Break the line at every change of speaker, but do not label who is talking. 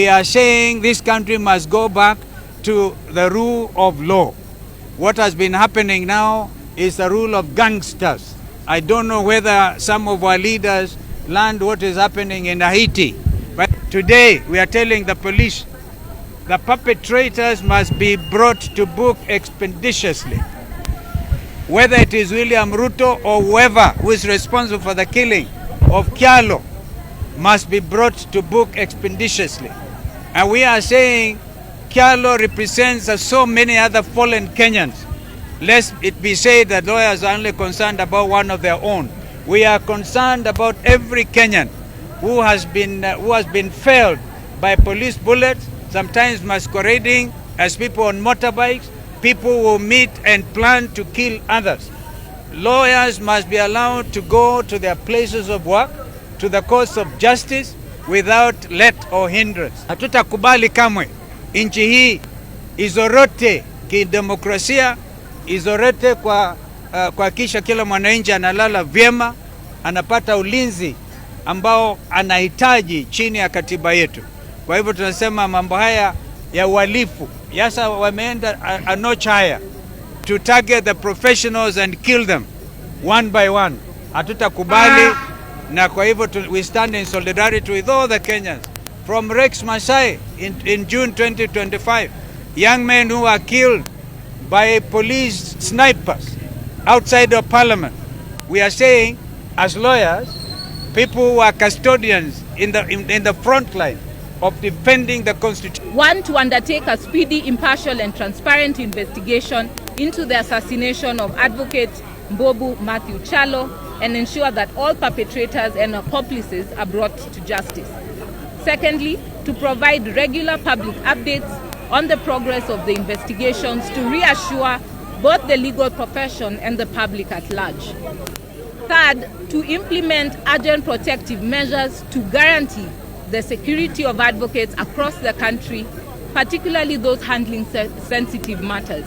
are saying this country must go back to the rule of law. What has been happening now is the rule of gangsters. I don't know whether some of our leaders learned what is happening in Haiti. But today we are telling the police the perpetrators must be brought to book expeditiously. Whether it is William Ruto or whoever who is responsible for the killing of Kyalo must be brought to book expeditiously. And we are saying Kyalo represents so many other fallen Kenyans. Lest it be said that lawyers are only concerned about one of their own. We are concerned about every Kenyan who has been felled by police bullets, sometimes masquerading as people on motorbikes, people who meet and plan to kill others. Lawyers must be allowed to go to their places of work, to the courts of justice, without let or hindrance. Hatutakubali kamwe nchi hii izorote kidemokrasia, izorote kwa kisha kila mwananchi analala vyema, anapata ulinzi ambao anahitaji chini ya katiba yetu. Kwa hivyo tunasema mambo haya ya uhalifu yasa wameenda a notch higher to target the professionals and kill them one by one. Hatutakubali, na kwa hivyo we stand in solidarity with all the Kenyans. From Rex Masai in June 2025, young men who were killed by police snipers outside of parliament. We are saying, as lawyers, people who are custodians in the front line of defending the Constitution.
One, to undertake a speedy, impartial and transparent investigation into the assassination of Advocate Mbobu Matthew Kyalo and ensure that all perpetrators and accomplices are brought to justice. Secondly, to provide regular public updates on the progress of the investigations to reassure both the legal profession and the public at large. Third, to implement urgent protective measures to guarantee the security of advocates across the country, particularly those handling sensitive matters.